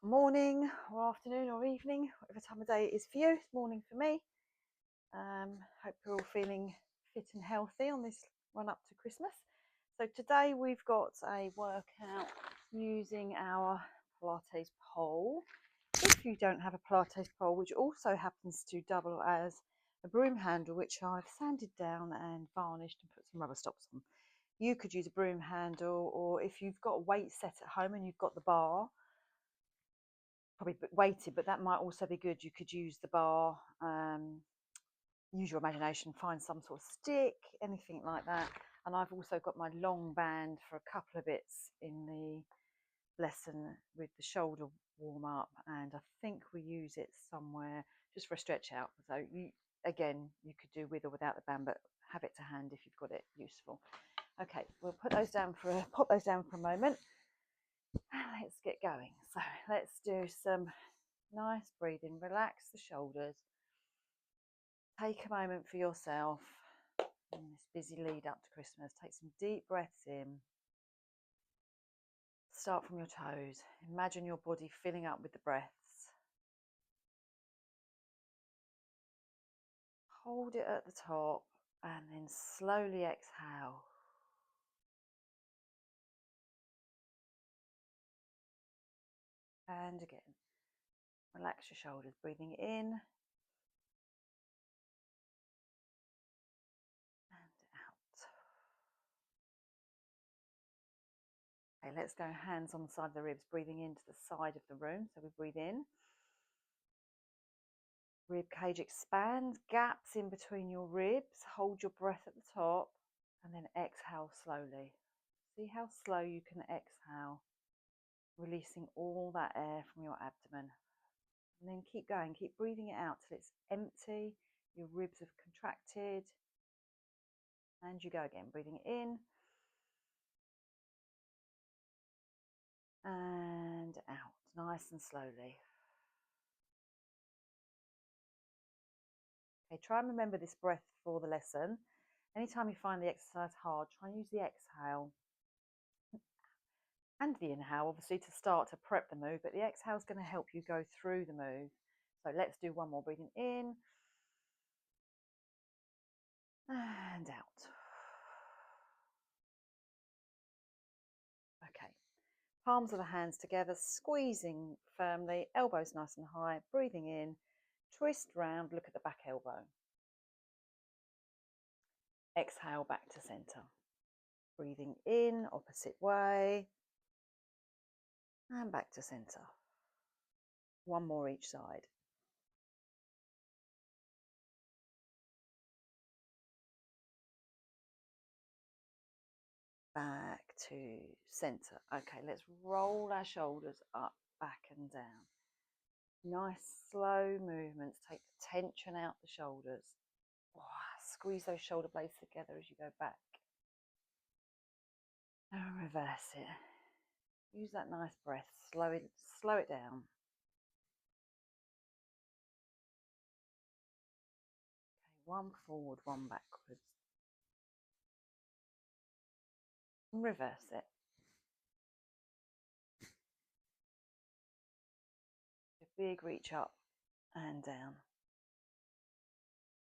Morning or afternoon or evening, whatever time of day it is for you. It's morning for me. Hope you're all feeling fit and healthy on this run up to Christmas. So today we've got a workout using our Pilates pole. If you don't have a Pilates pole, which also happens to double as a broom handle, which I've sanded down and varnished and put some rubber stops on, you could use a broom handle, or if you've got a weight set at home and you've got the bar, probably weighted, but that might also be good. You could use the bar, use your imagination, find some sort of stick, anything like that. And I've also got my long band for a couple of bits in the lesson with the shoulder warm up, and I think we use it somewhere just for a stretch out. So you could do with or without the band, but have it to hand if you've got it useful. Okay, we'll pop those down for a moment. Let's get going. So let's do some nice breathing. Relax the shoulders. Take a moment for yourself in this busy lead up to Christmas. Take some deep breaths in. Start from your toes. Imagine your body filling up with the breaths. Hold it at the top and then slowly exhale. And again, relax your shoulders, breathing in and out. Okay, let's go hands on the side of the ribs, breathing into the side of the room. So we breathe in. Rib cage expands, gaps in between your ribs. Hold your breath at the top and then exhale slowly. See how slow you can exhale, releasing all that air from your abdomen. And then keep going, keep breathing it out till it's empty, your ribs have contracted. And you go again, breathing in and out, nice and slowly. Okay, try and remember this breath for the lesson. Anytime you find the exercise hard, try and use the exhale and the inhale, obviously, to start to prep the move, but the exhale is going to help you go through the move. So let's do one more, breathing in and out. Okay, palms of the hands together, squeezing firmly, elbows nice and high, breathing in, twist round, look at the back elbow. Exhale back to center. Breathing in, opposite way, and back to center. One more each side. Back to center. Okay, let's roll our shoulders up, back and down. Nice slow movements. Take the tension out the shoulders. Squeeze those shoulder blades together as you go back. And reverse it. Use that nice breath. Slow it down. Okay, one forward, one backwards. And reverse it. A big reach up and down.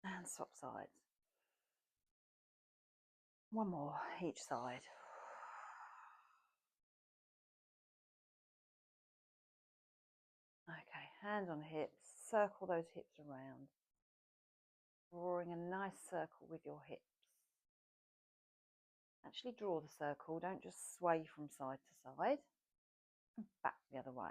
And swap sides. One more each side. Okay, hand on hips, circle those hips around, drawing a nice circle with your hips. Actually draw the circle, don't just sway from side to side, and back the other way.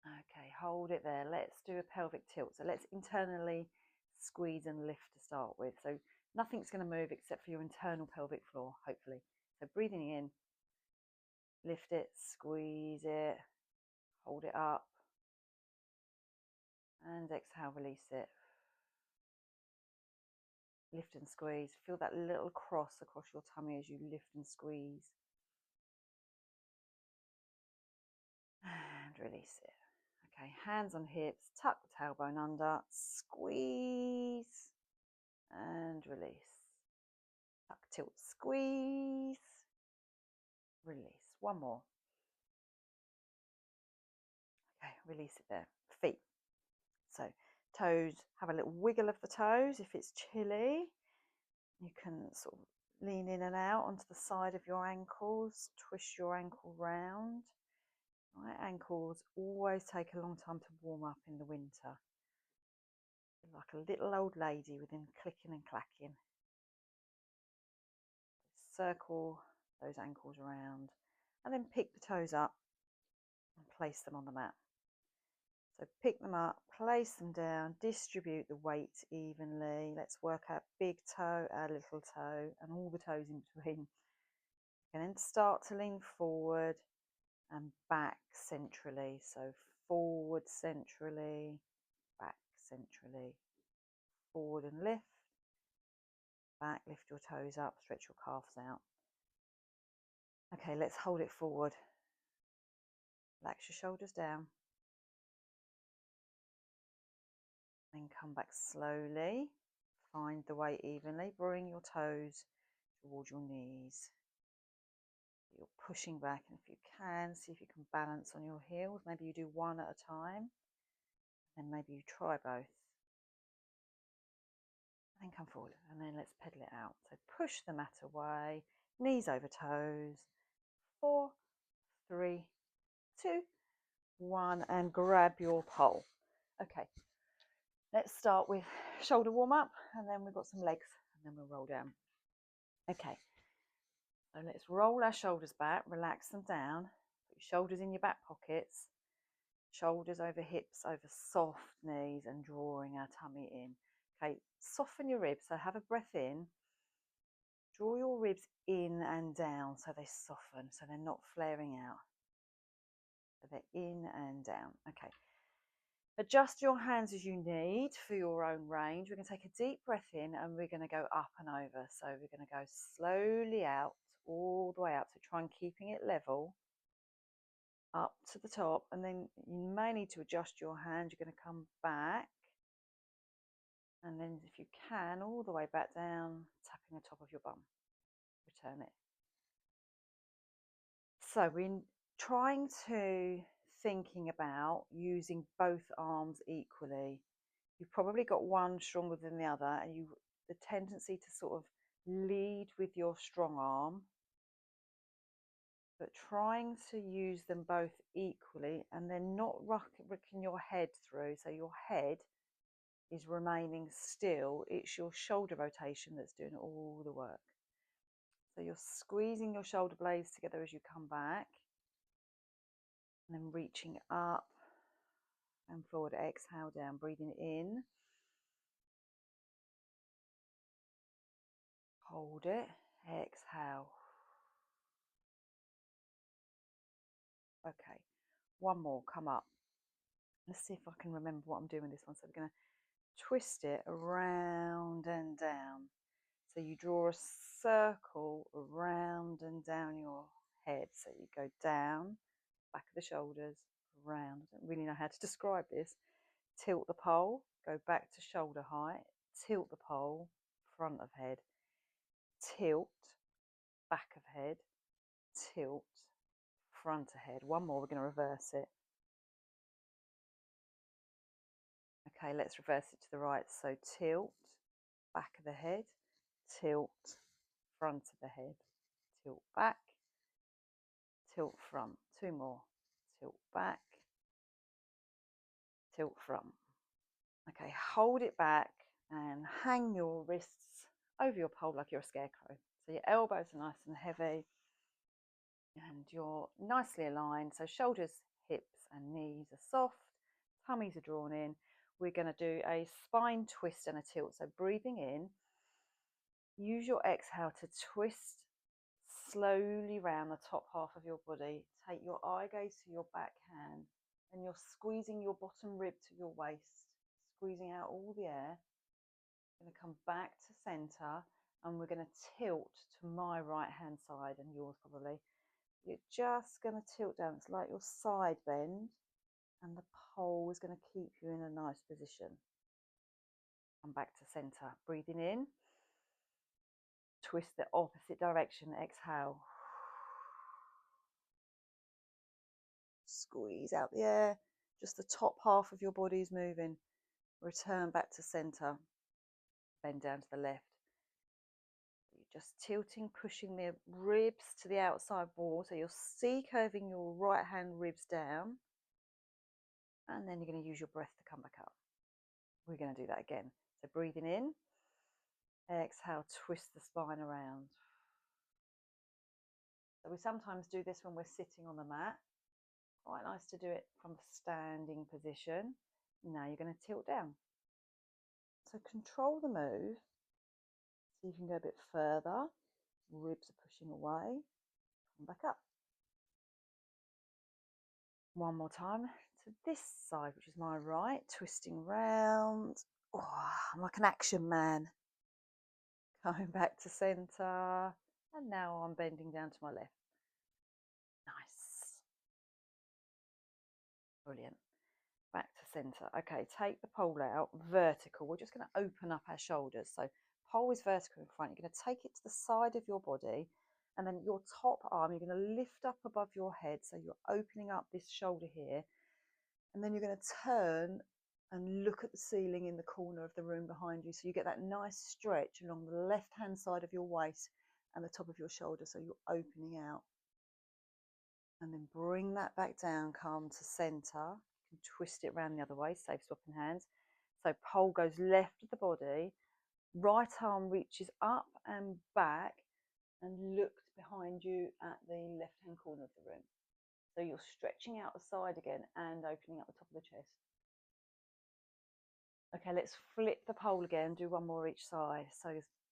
Okay, hold it there. Let's do a pelvic tilt. So let's internally squeeze and lift to start with. So nothing's going to move except for your internal pelvic floor, hopefully. So breathing in, lift it, squeeze it, hold it up, and exhale, release it. Lift and squeeze. Feel that little cross across your tummy as you lift and squeeze. And release it. Okay, hands on hips, tuck the tailbone under, squeeze and release. Tuck, tilt, squeeze release. One more. Okay, release it there. Feet. So toes, have a little wiggle of the toes. If it's chilly, you can sort of lean in and out onto the side of your ankles, twist your ankle round. Right, ankles always take a long time to warm up in the winter. Like a little old lady within clicking and clacking. Circle those ankles around and then pick the toes up and place them on the mat. So pick them up, place them down, distribute the weight evenly. Let's work our big toe, our little toe, and all the toes in between. And then start to lean forward and back centrally. So forward centrally, back centrally, forward and lift, back, lift your toes up, stretch your calves out. Okay, let's hold it forward. Relax your shoulders down. Then come back slowly. Find the weight evenly. Bring your toes towards your knees. You're pushing back, and if you can, see if you can balance on your heels. Maybe you do one at a time, and maybe you try both. And then come forward, and then let's pedal it out. So push the mat away, knees over toes. 4, 3, 2, 1, and grab your pole. Okay, let's start with shoulder warm up, and then we've got some legs, and then we'll roll down. Okay, so let's roll our shoulders back, relax them down, put your shoulders in your back pockets, shoulders over hips, over soft knees, and drawing our tummy in. Okay, soften your ribs, so have a breath in, draw your ribs in and down so they soften, so they're not flaring out. So they're in and down. Okay. Adjust your hands as you need for your own range. We're going to take a deep breath in and we're going to go up and over. So we're going to go slowly out, all the way up. So try and keeping it level up to the top. And then you may need to adjust your hand. You're going to come back. And then if you can, all the way back down, tapping the top of your bum. Return it. So we're trying to thinking about using both arms equally. You've probably got one stronger than the other, and the tendency to sort of lead with your strong arm, but trying to use them both equally and then not rocking your head through. So your head is remaining still. It's your shoulder rotation that's doing all the work. So you're squeezing your shoulder blades together as you come back, and then reaching up and forward. Exhale down, breathing in. Hold it. Exhale. Okay. One more. Come up. Let's see if I can remember what I'm doing with this one. So we're going to twist it around and down. So you draw a circle around and down your head. So you go down, back of the shoulders, around. I don't really know how to describe this. Tilt the pole, go back to shoulder height, tilt the pole, front of head, tilt, back of head, tilt, front of head. One more, we're going to reverse it. Okay, let's reverse it to the right. So tilt, back of the head, tilt, front of the head, tilt back, tilt front. Two more. Tilt back, tilt front. Okay, hold it back and hang your wrists over your pole like you're a scarecrow. So your elbows are nice and heavy and you're nicely aligned. So shoulders, hips and knees are soft, tummies are drawn in. We're going to do a spine twist and a tilt. So breathing in, use your exhale to twist slowly round the top half of your body. Take your eye gaze to your back hand and you're squeezing your bottom rib to your waist, squeezing out all the air. Going to come back to center and we're going to tilt to my right hand side and yours probably. You're just going to tilt down. It's like your side bend and the pole is going to keep you in a nice position. Come back to center. Breathing in. Twist the opposite direction. Exhale. squeeze out the air. Just the top half of your body is moving. Return back to center. Bend down to the left. You're just tilting, pushing the ribs to the outside wall. So you're C-curving your right hand ribs down. And then you're going to use your breath to come back up. We're going to do that again. So breathing in. Exhale, twist the spine around. So we sometimes do this when we're sitting on the mat. Quite nice to do it from a standing position. Now you're going to tilt down. So control the move. So you can go a bit further. Ribs are pushing away. Come back up. One more time to this side, which is my right. Twisting round. Oh, I'm like an action man. Coming back to center. And now I'm bending down to my left. Nice. Brilliant. Back to center. Okay, take the pole out, vertical. We're just going to open up our shoulders. So pole is vertical in front. You're going to take it to the side of your body, and then your top arm, you're going to lift up above your head. So you're opening up this shoulder here, and then you're going to turn and look at the ceiling in the corner of the room behind you. So you get that nice stretch along the left-hand side of your waist and the top of your shoulder. So you're opening out. And then bring that back down, come to center. You can twist it around the other way, save swapping hands. So pole goes left of the body, right arm reaches up and back and looks behind you at the left-hand corner of the room. So you're stretching out the side again and opening up the top of the chest. Okay, let's flip the pole again, do one more each side. So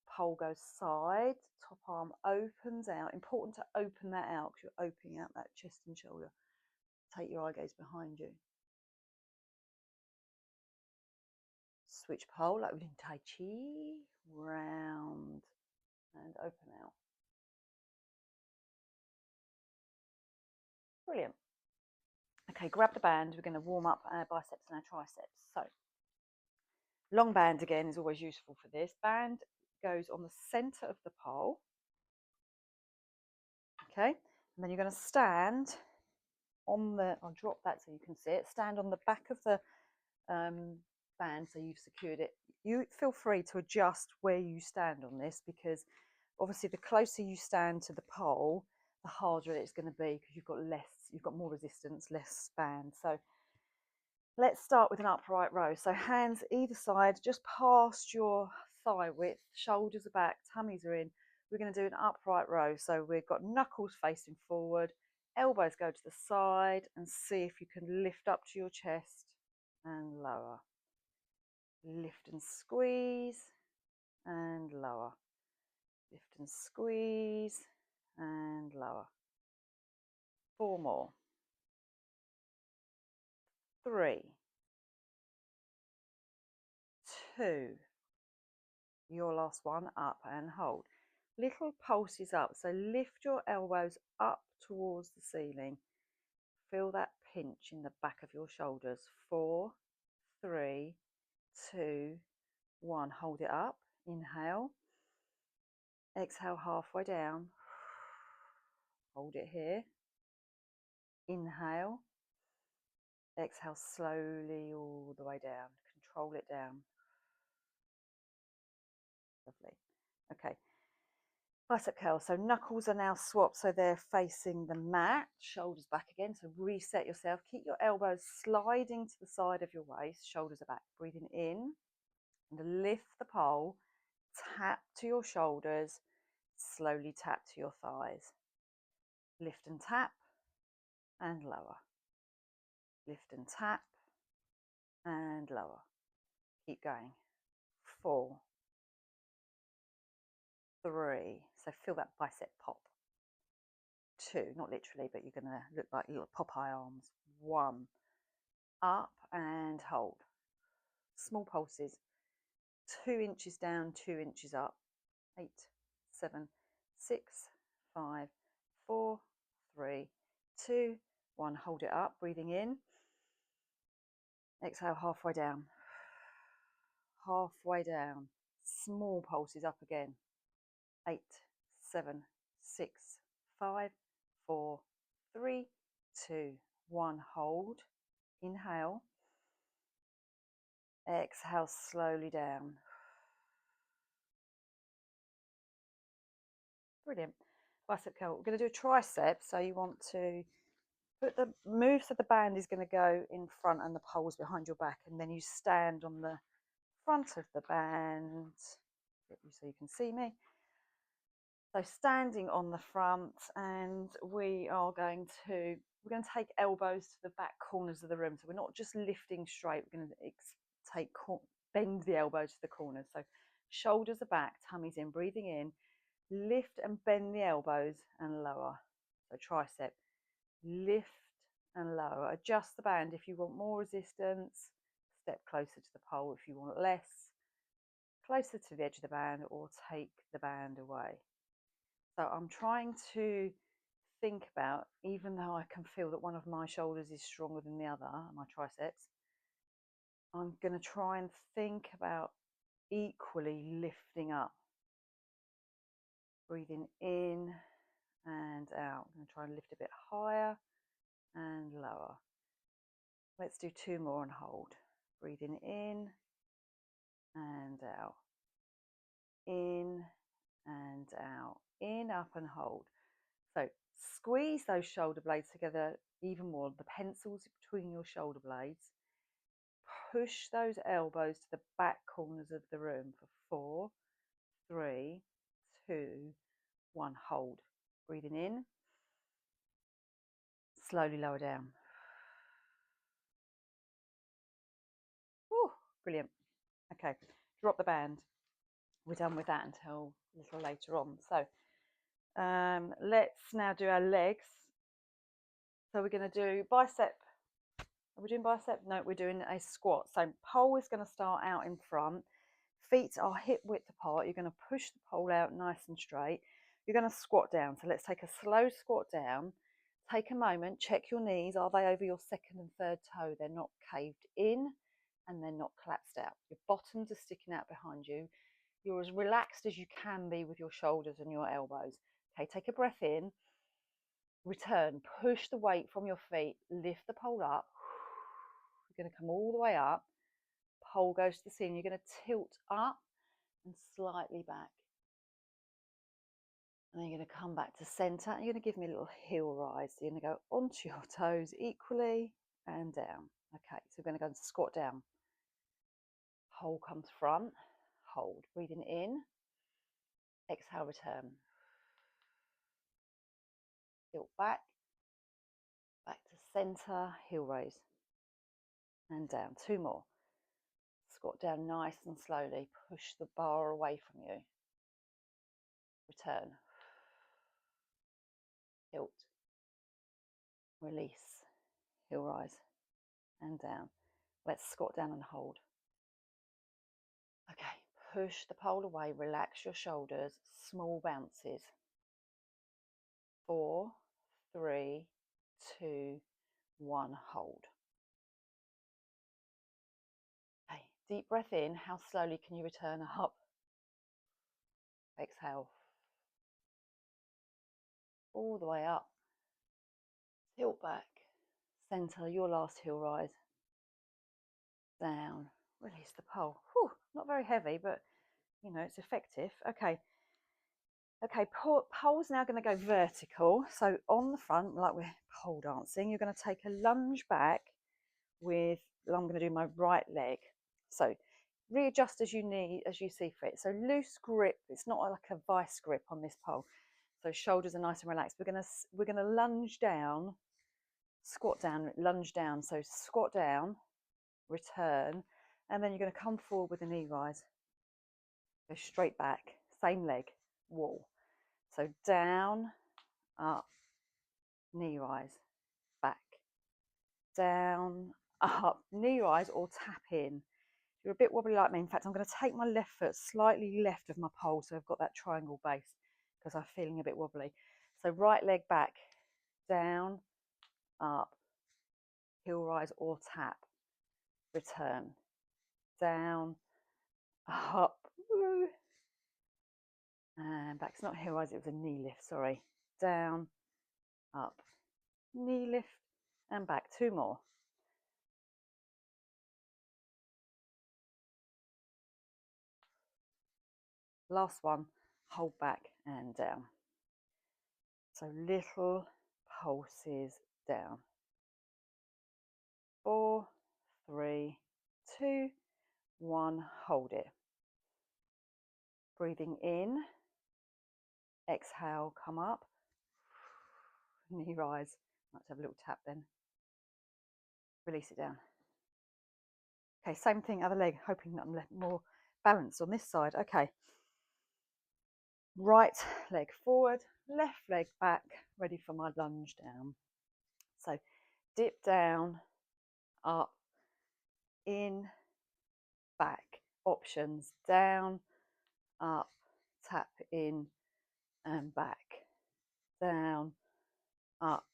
pole goes side, top arm opens out. Important to open that out because you're opening out that chest and shoulder. Take your eye gaze behind you. Switch pole like we're doing Tai Chi. Round and open out. Brilliant. Okay, grab the band. We're going to warm up our biceps and our triceps. So long band again is always useful for this. Band goes on the center of the pole. Okay, and then you're going to stand on the, I'll drop that so you can see it, stand on the back of the band so you've secured it. You feel free to adjust where you stand on this, because obviously the closer you stand to the pole, the harder it's going to be, because you've got more resistance, less band. So let's start with an upright row. So hands either side, just past your thigh width, shoulders are back, tummies are in. We're going to do an upright row. So we've got knuckles facing forward, elbows go to the side, and see if you can lift up to your chest and lower. Lift and squeeze and lower. Lift and squeeze and lower. 4 more. 3, 2. Your last one, up and hold. Little pulses up, so lift your elbows up towards the ceiling. Feel that pinch in the back of your shoulders. 4, 3, 2, 1. Hold it up. Inhale. Exhale halfway down. Hold it here. Inhale. Exhale slowly all the way down. Control it down. Lovely. Okay. Bicep curl. So knuckles are now swapped, so they're facing the mat. Shoulders back again. So reset yourself. Keep your elbows sliding to the side of your waist. Shoulders are back. Breathing in and lift the pole. Tap to your shoulders. Slowly tap to your thighs. Lift and tap and lower. Lift and tap and lower. Keep going. 4, 3. So feel that bicep pop. 2, not literally, but you're going to look like little Popeye arms. 1, up and hold. Small pulses. 2 inches down, 2 inches up. 8, 7, 6, 5, 4, 3, 2, 1. Hold it up, breathing in. Exhale halfway down. Halfway down. Small pulses up again. 8, 7, 6, 5, 4, 3, 2, 1, hold. Inhale. Exhale slowly down. Brilliant. Bicep curl. We're going to do a tricep, so you want to move so the band is going to go in front and the pole's behind your back, and then you stand on the front of the band so you can see me. So standing on the front, and we're going to take elbows to the back corners of the room. So we're not just lifting straight, we're going to bend the elbows to the corners. So shoulders are back, tummy's in, breathing in, lift and bend the elbows and lower. So tricep, lift and lower. Adjust the band if you want more resistance, step closer to the pole if you want less, closer to the edge of the band, or take the band away. So I'm trying to think about, even though I can feel that one of my shoulders is stronger than the other, my triceps, I'm going to try and think about equally lifting up. Breathing in and out. I'm going to try and lift a bit higher and lower. Let's do 2 more and hold. Breathing in and out. In and out. In, up and hold. So squeeze those shoulder blades together even more. The pencils between your shoulder blades. Push those elbows to the back corners of the room for 4, 3, 2, 1. Hold. Breathing in. Slowly lower down. Whew, brilliant. Okay, drop the band. We're done with that until a little later on. So let's now do our legs. So we're going to do bicep. Are we doing bicep? No, we're doing a squat. So pole is going to start out in front. Feet are hip width apart. You're going to push the pole out nice and straight. You're going to squat down. So let's take a slow squat down. Take a moment, check your knees. Are they over your second and third toe? They're not caved in and they're not collapsed out. Your bottoms are sticking out behind you. You're as relaxed as you can be with your shoulders and your elbows. Okay, take a breath in. Return, push the weight from your feet, lift the pole up. You're going to come all the way up. Pole goes to the ceiling. You're going to tilt up and slightly back. And then you're going to come back to center. And you're going to give me a little heel rise. So you're going to go onto your toes equally and down. Okay, so we're going to go into squat down. Pole comes front. Hold. Breathing in. Exhale, return. Tilt back. Back to center. Heel raise. And down. 2 more. Squat down nice and slowly. Push the bar away from you. Return. Tilt. Release. Heel rise. And down. Let's squat down and hold. Okay, push the pole away, relax your shoulders, small bounces. 4, 3, 2, 1, hold. Okay, deep breath in. How slowly can you return up? Exhale. All the way up. Tilt back. Center your last heel rise. Down. Release the pole. Whew, not very heavy, but you know, it's effective. Okay. Okay, pole's now going to go vertical. So on the front, like we're pole dancing, you're going to take a lunge back with, I'm going to do my right leg. So readjust as you need, as you see fit. So loose grip. It's not like a vice grip on this pole. So shoulders are nice and relaxed. We're gonna lunge down, squat down, lunge down. So squat down, return, and then you're going to come forward with a knee rise. Go straight back, same leg, wall. So down, up, knee rise, back, down, up, knee rise, or tap in. You're a bit wobbly like me. In fact, I'm going to take my left foot slightly left of my pole so I've got that triangle base because I'm feeling a bit wobbly. So right leg back, down, up, heel rise or tap, return, down, up, and back. It's not heel rise, it was a knee lift, sorry. Down, up, knee lift, and back. 2 more. Last one, hold back and down. So little pulses down. 4, 3, 2, 1, hold it. Breathing in, exhale, come up, knee rise. Let's have a little tap then. Release it down. Okay, same thing, other leg, hoping that I'm more balanced on this side. Okay, right leg forward, left leg back, ready for my lunge down. So dip down, up, in, back. Options, down, up, tap in and back. Down, up,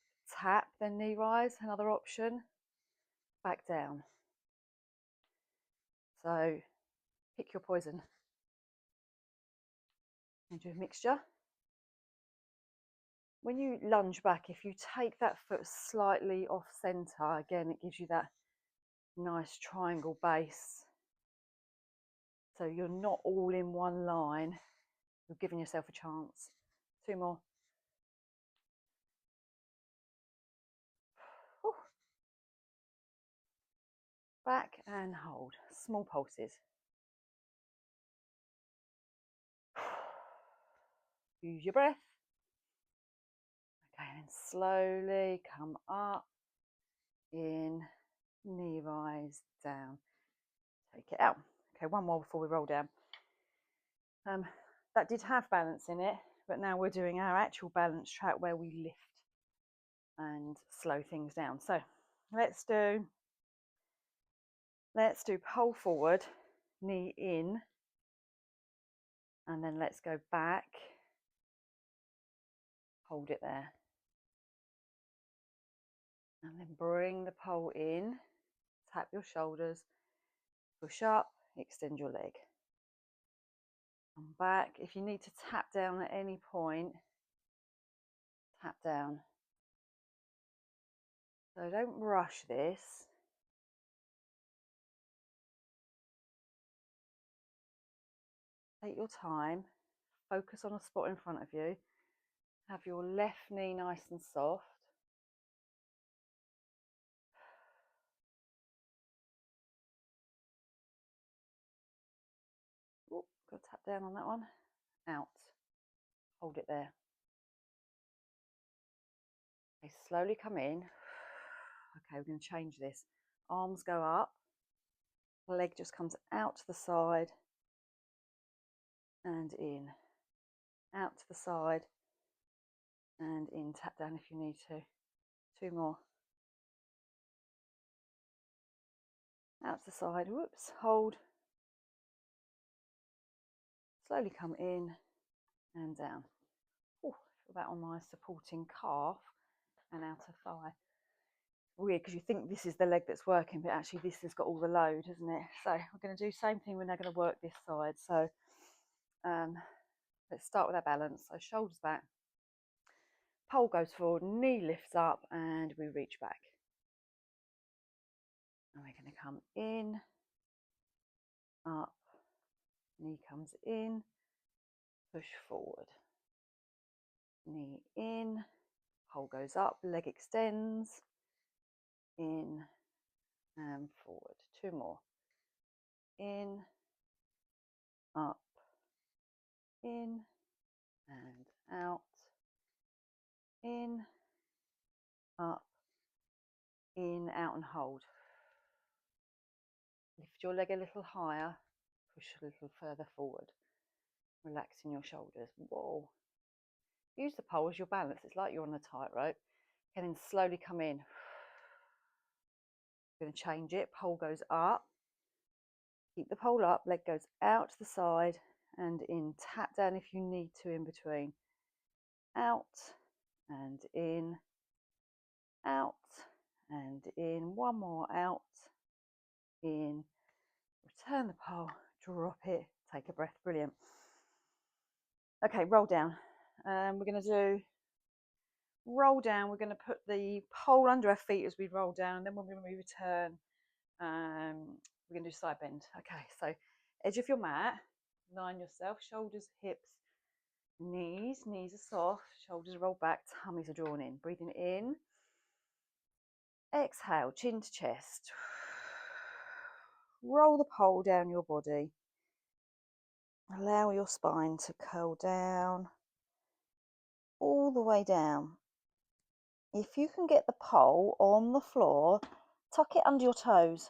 tap, then knee rise, another option, back down. So pick your poison. And do a mixture. When you lunge back, if you take that foot slightly off center, again, it gives you that nice triangle base. So you're not all in one line. You're giving yourself a chance. 2 more. Whew. Back and hold. Small pulses. Use your breath. Okay, and then slowly come up, in, knee rise, down. Take it out. Okay, one more before we roll down. That did have balance in it, but now we're doing our actual balance track where we lift and slow things down. So let's do pole forward, knee in, and then let's go back, hold it there, and then bring the pole in, tap your shoulders, push up, extend your leg, and back. If you need to tap down at any point, tap down. So don't rush this. Take your time, focus on a spot in front of you, have your left knee nice and soft. Oh, got to tap down on that one. Out. Hold it there. Okay, slowly come in. Okay, we're going to change this. Arms go up. Leg just comes out to the side and in. Out to the side and in. Tap down if you need to. 2 more. Out to the side. Whoops. Hold. Slowly come in and down. Ooh, feel that on my supporting calf and outer thigh. Weird because you think this is the leg that's working, but actually this has got all the load, isn't it? So we're going to do the same thing. We're now going to work this side. So let's start with our balance. So shoulders back, pole goes forward, knee lifts up, and we reach back. And we're going to come in, up, knee comes in, push forward, knee in, pole goes up, leg extends, in and forward. 2 more. In, up, in and out, in, up, in, out and hold. Lift your leg a little higher, push a little further forward, relaxing your shoulders. Whoa. Use the pole as your balance. It's like you're on a tightrope. And then slowly come in. We're going to change it. Pole goes up. Keep the pole up. Leg goes out to the side and in. Tap down if you need to in between. Out and in. Out and in. 1 more. Out, in. Return the pole. Drop it. Take a breath. Brilliant. Okay, roll down. We're going to do roll down. We're going to put the pole under our feet as we roll down. Then when we return, we're going to do side bend. Okay, so edge of your mat, line yourself, shoulders, hips, knees. Knees are soft, shoulders are rolled back, tummies are drawn in. Breathing in. Exhale, chin to chest. Roll the pole down your body. Allow your spine to curl down all the way down. If you can get the pole on the floor, tuck it under your toes.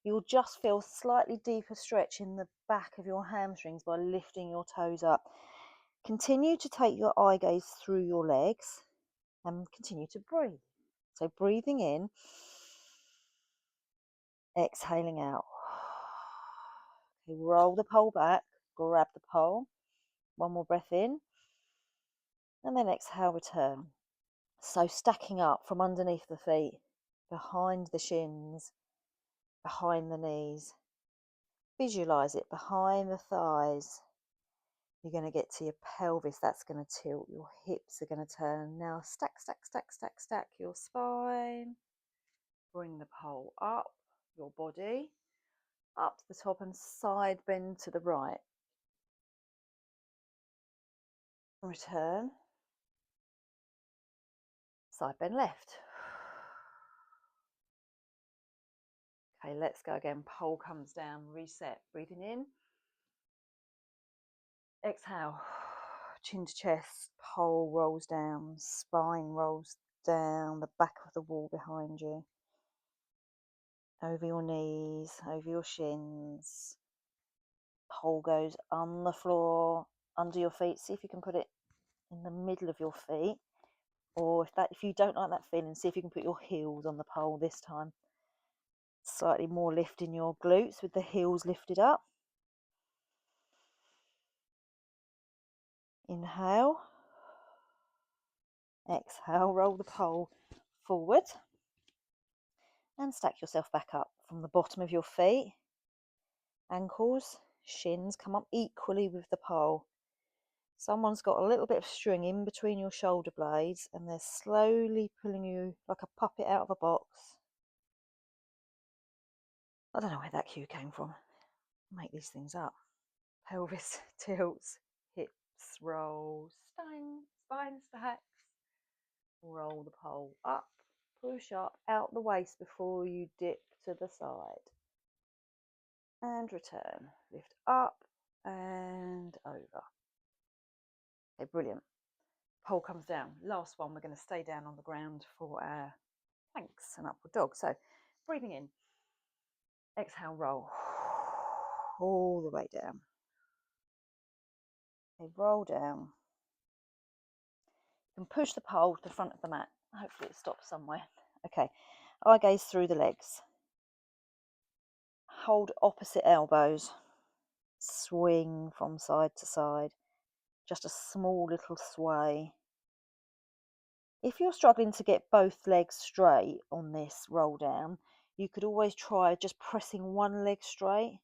You'll just feel slightly deeper stretch in the back of your hamstrings by lifting your toes up. Continue to take your eye gaze through your legs and continue to breathe. So breathing in, exhaling out. Okay, roll the pole back, grab the pole. One more breath in, and then exhale, return. So stacking up from underneath the feet, behind the shins, behind the knees. Visualize it behind the thighs. You're going to get to your pelvis, that's going to tilt. Your hips are going to turn. Now stack, stack, stack, stack, stack your spine. Bring the pole up, your body, up to the top and side bend to the right. Return. Side bend left. Okay, let's go again. Pole comes down, reset. Breathing in. Exhale. Chin to chest, pole rolls down, spine rolls down, the back of the wall behind you. Over your knees, over your shins. Pole goes on the floor, under your feet. See if you can put it in the middle of your feet. Or if you don't like that feeling, see if you can put your heels on the pole this time. Slightly more lift in your glutes with the heels lifted up. Inhale. Exhale, roll the pole forward. And stack yourself back up from the bottom of your feet. Ankles, shins come up equally with the pole. Someone's got a little bit of string in between your shoulder blades and they're slowly pulling you like a puppet out of a box. I don't know where that cue came from. I make these things up. Pelvis tilts, hips roll, spine stacks. Roll the pole up, push up out the waist before you dip to the side. And return. Lift up and over. Okay, brilliant. Pole comes down. Last one, we're going to stay down on the ground for our planks and upward dog. So breathing in, exhale, roll all the way down. Okay, roll down. You can push the pole to the front of the mat. Hopefully it stops somewhere. Okay, eye gaze through the legs. Hold opposite elbows. Swing from side to side. Just a small little sway. If you're struggling to get both legs straight on this roll down, you could always try just pressing one leg straight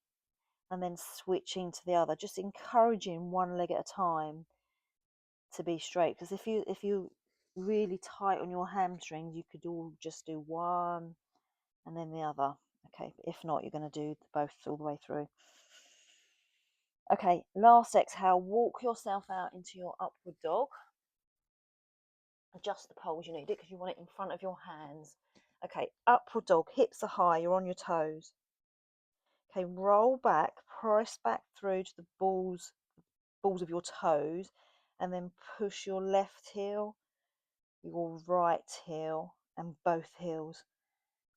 and then switching to the other, just encouraging one leg at a time to be straight. Because if you really tight on your hamstrings, you could all just do one and then the other. Okay, but if not, you're going to do both all the way through. Okay, last exhale, walk yourself out into your upward dog. Adjust the pole as you need it because you want it in front of your hands. Okay, upward dog, hips are high, you're on your toes. Okay, roll back, press back through to the balls of your toes, and then push your left heel, your right heel, and both heels.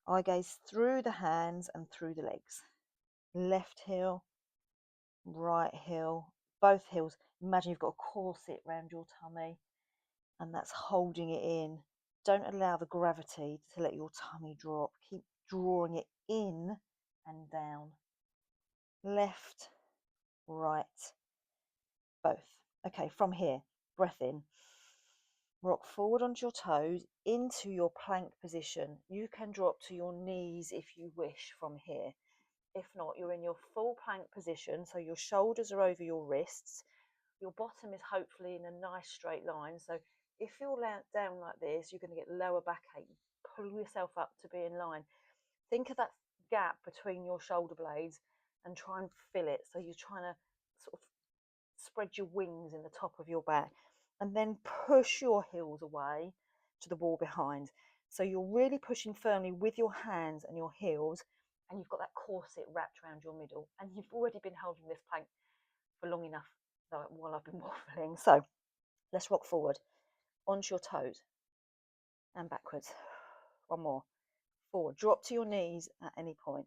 Eye gaze through the hands and through the legs. Left heel, right heel, both heels. Imagine you've got a corset around your tummy, and that's holding it in. Don't allow the gravity to let your tummy drop. Keep drawing it in and down. Left, right, both. Okay, from here, breath in. Rock forward onto your toes into your plank position. You can drop to your knees if you wish from here. If not, you're in your full plank position, so your shoulders are over your wrists. Your bottom is hopefully in a nice straight line, so If you're down like this, you're going to get lower backache. Pull yourself up to be in line. Think of that gap between your shoulder blades and try and fill it. So you're trying to sort of spread your wings in the top of your back, and then push your heels away to the wall behind. So you're really pushing firmly with your hands and your heels, and you've got that corset wrapped around your middle, and you've already been holding this plank for long enough while I've been waffling. So let's rock forward onto your toes and backwards. One more. Forward. Drop to your knees at any point.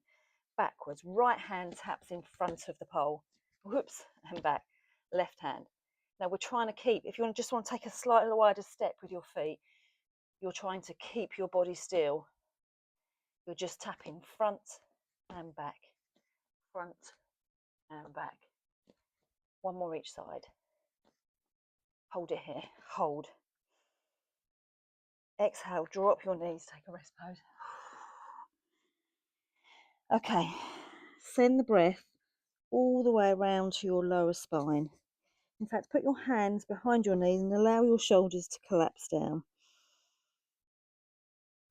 Backwards. Right hand taps in front of the pole. Whoops, and back. Left hand. Now we're trying to keep, if you just want to take a slightly wider step with your feet, you're trying to keep your body still. You're just tapping front and back. Front and back. One more each side. Hold it here. Hold. Exhale, drop your knees, take a rest pose. Okay, send the breath all the way around to your lower spine. In fact, put your hands behind your knees and allow your shoulders to collapse down.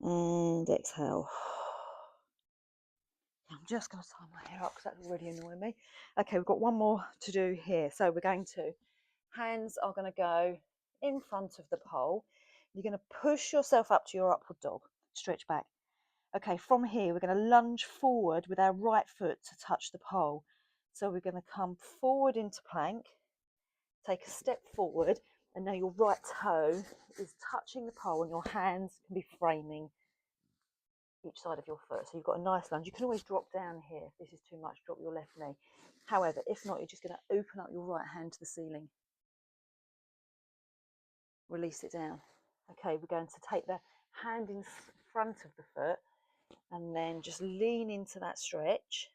And exhale. I'm just going to tie my hair up because that's really annoying me. Okay, we've got one more to do here. So we're going to, hands are going to go in front of the pole. You're going to push yourself up to your upward dog. Stretch back. Okay, from here, we're going to lunge forward with our right foot to touch the pole. So we're going to come forward into plank, take a step forward, and now your right toe is touching the pole and your hands can be framing each side of your foot. So you've got a nice lunge. You can always drop down here. If this is too much, drop your left knee. However, if not, you're just going to open up your right hand to the ceiling. Release it down. Okay, we're going to take the hand in front of the foot and then just lean into that stretch.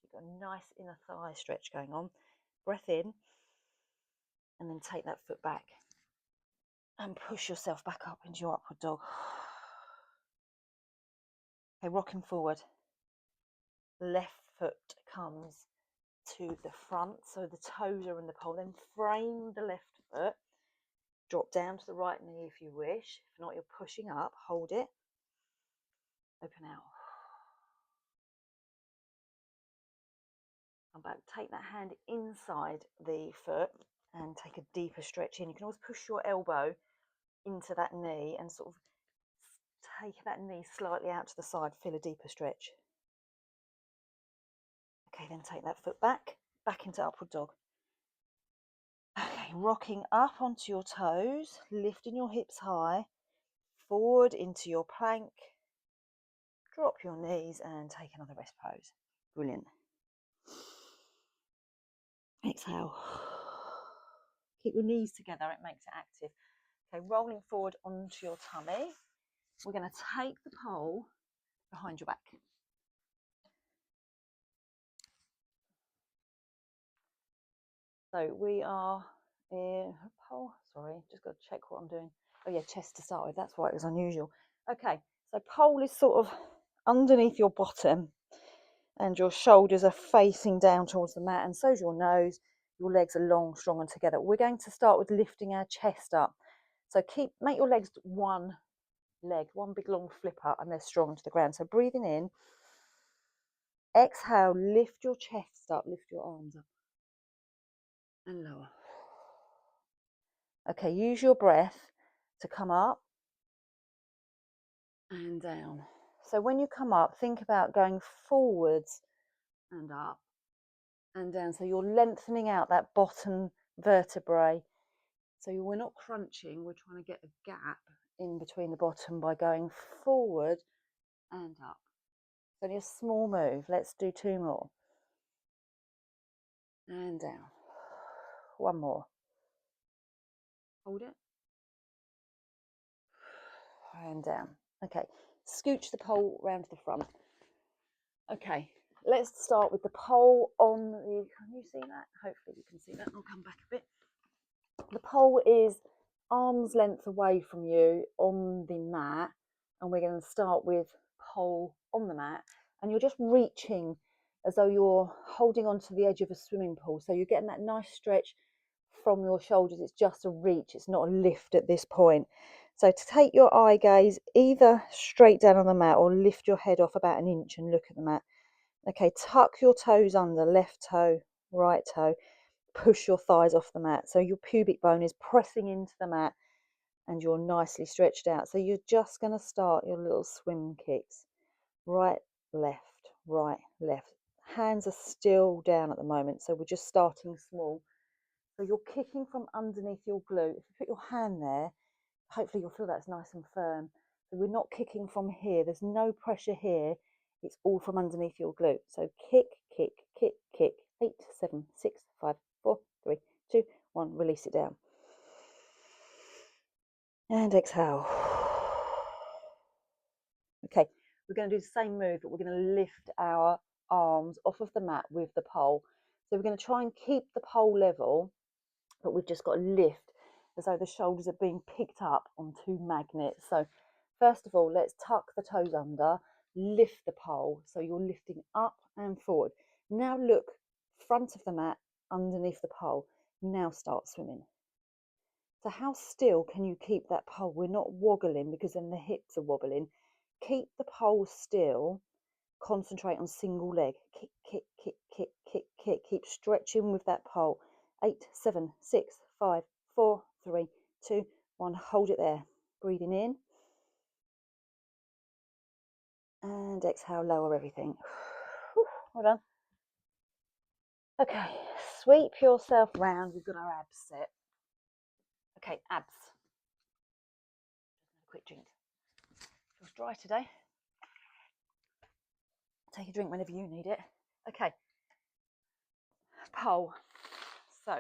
You've got a nice inner thigh stretch going on. Breath in, and then take that foot back and push yourself back up into your upward dog. Okay, rocking forward. Left foot comes to the front, so the toes are in the pole. Then frame the left foot. Drop down to the right knee if you wish. If not, you're pushing up. Hold it. Open out. Come back. Take that hand inside the foot and take a deeper stretch in. You can always push your elbow into that knee and sort of take that knee slightly out to the side. Feel a deeper stretch. Okay, then take that foot back into upward dog. Okay, rocking up onto your toes, lifting your hips high, forward into your plank. Drop your knees and take another rest pose. Brilliant. Exhale. Keep your knees together, it makes it active. Okay, rolling forward onto your tummy. We're going to take the pole behind your back. So we are in pole. Sorry, just got to check what I'm doing. Oh yeah, chest to start with. That's why it was unusual. Okay, so pole is sort of underneath your bottom and your shoulders are facing down towards the mat, and so's your nose. Your legs are long, strong and together. We're going to start with lifting our chest up. So make your legs one big long flip up, and they're strong to the ground. So breathing in, exhale, lift your chest up, lift your arms up and lower. Okay, use your breath to come up and down. So when you come up, think about going forwards and up and down. So you're lengthening out that bottom vertebrae. So we're not crunching, we're trying to get a gap in between the bottom by going forward and up. It's only a small move. Let's do two more. And down. One more. Hold it. And down. Okay, scooch the pole round to the front. Okay, let's start with the pole on the, can you see that? Hopefully you can see that. I'll come back a bit. The pole is arm's length away from you on the mat, and we're going to start with pole on the mat, and you're just reaching as though you're holding onto the edge of a swimming pool. So you're getting that nice stretch from your shoulders. It's just a reach. It's not a lift at this point. So to take your eye gaze either straight down on the mat or lift your head off about an inch and look at the mat. Okay, tuck your toes under, left toe, right toe. Push your thighs off the mat. So your pubic bone is pressing into the mat and you're nicely stretched out. So you're just going to start your little swim kicks. Right, left, right, left. Hands are still down at the moment, so we're just starting small. So you're kicking from underneath your glute. If you put your hand there, hopefully you'll feel that's nice and firm. So we're not kicking from here. There's no pressure here. It's all from underneath your glute. So kick, kick, kick, kick. 8, 7, 6, 5, 4, 3, 2, 1. Release it down. And exhale. Okay, we're going to do the same move, but we're going to lift our arms off of the mat with the pole. So we're going to try and keep the pole level, but we've just got to lift as though the shoulders are being picked up on 2 magnets. So first of all, let's tuck the toes under, lift the pole. So you're lifting up and forward. Now look front of the mat, underneath the pole. Now start swimming. So how still can you keep that pole? We're not wobbling because then the hips are wobbling. Keep the pole still. Concentrate on single leg. Kick, kick, kick, kick, kick, kick. Keep stretching with that pole. 8, 7, 6, 5, 4, 3, 2, 1. Hold it there. Breathing in. And exhale, lower everything. Well done. Okay, sweep yourself round. We've got our abs set. Okay, abs. Just a quick drink. Feels dry today. Take a drink whenever you need it. Okay, pole. So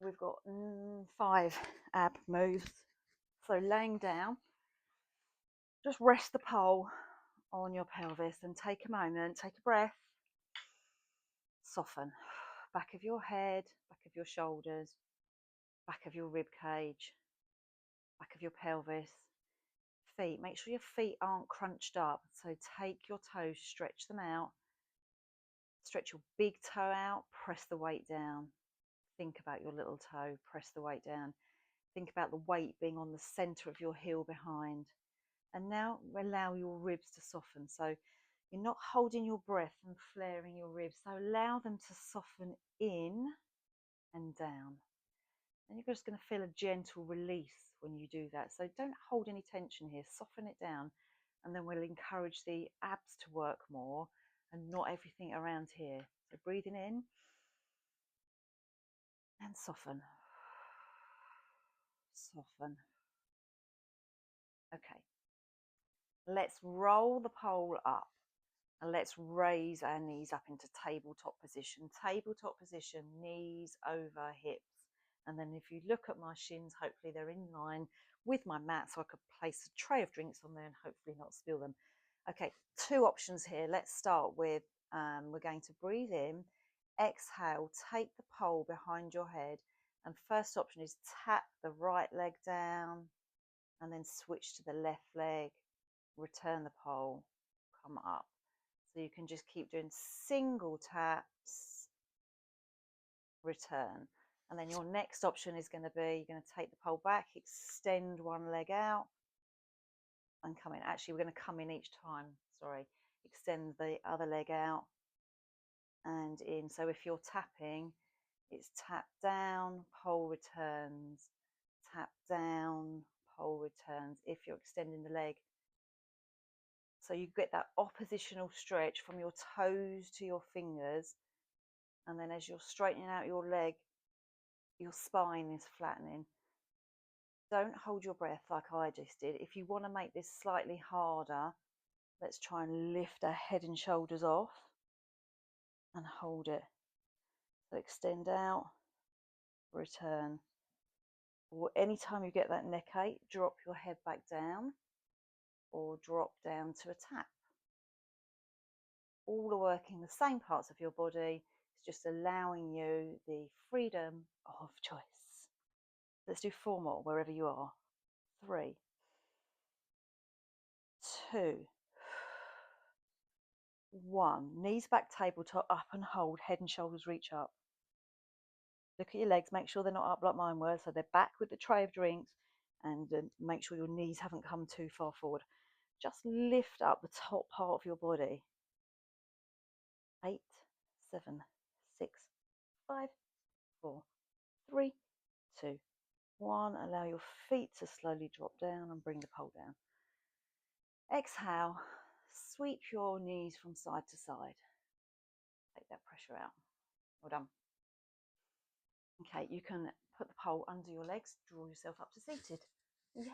we've got 5 ab moves. So laying down, just rest the pole on your pelvis and take a moment, take a breath, soften. Back of your head, back of your shoulders, back of your rib cage, back of your pelvis, feet. Make sure your feet aren't crunched up. So take your toes, stretch them out, stretch your big toe out, press the weight down. Think about your little toe, press the weight down. Think about the weight being on the center of your heel behind. And now allow your ribs to soften. So you're not holding your breath and flaring your ribs. So allow them to soften in and down. And you're just going to feel a gentle release when you do that. So don't hold any tension here. Soften it down. And then we'll encourage the abs to work more and not everything around here. So breathing in and soften. Soften. Okay. Let's roll the pole up. And let's raise our knees up into tabletop position. Tabletop position, knees over hips. And then if you look at my shins, hopefully they're in line with my mat so I could place a tray of drinks on there and hopefully not spill them. Okay, 2 options here. Let's start with, we're going to breathe in, exhale, take the pole behind your head. And first option is tap the right leg down and then switch to the left leg, return the pole, come up. So you can just keep doing single taps, return. And then your next option is going to be, you're going to take the pole back, extend one leg out and come in. Actually, we're going to come in each time, sorry. Extend the other leg out and in. So if you're tapping, it's tap down, pole returns, tap down, pole returns. If you're extending the leg, so you get that oppositional stretch from your toes to your fingers. And then as you're straightening out your leg, your spine is flattening. Don't hold your breath like I just did. If you want to make this slightly harder, let's try and lift our head and shoulders off and hold it. So extend out, return. Or anytime you get that neck ache, drop your head back down or drop down to a tap. All are working the same parts of your body. It's just allowing you the freedom of choice. Let's do 4 more wherever you are. 3, 2, 1. Knees back, tabletop, up and hold, head and shoulders reach up. Look at your legs, make sure they're not up like mine were, so they're back with the tray of drinks, and make sure your knees haven't come too far forward. Just lift up the top part of your body. 8, 7, 6, 5, 4, 3, 2, 1. Allow your feet to slowly drop down and bring the pole down. Exhale, sweep your knees from side to side. Take that pressure out. Well done. Okay, you can put the pole under your legs, draw yourself up to seated. Yay.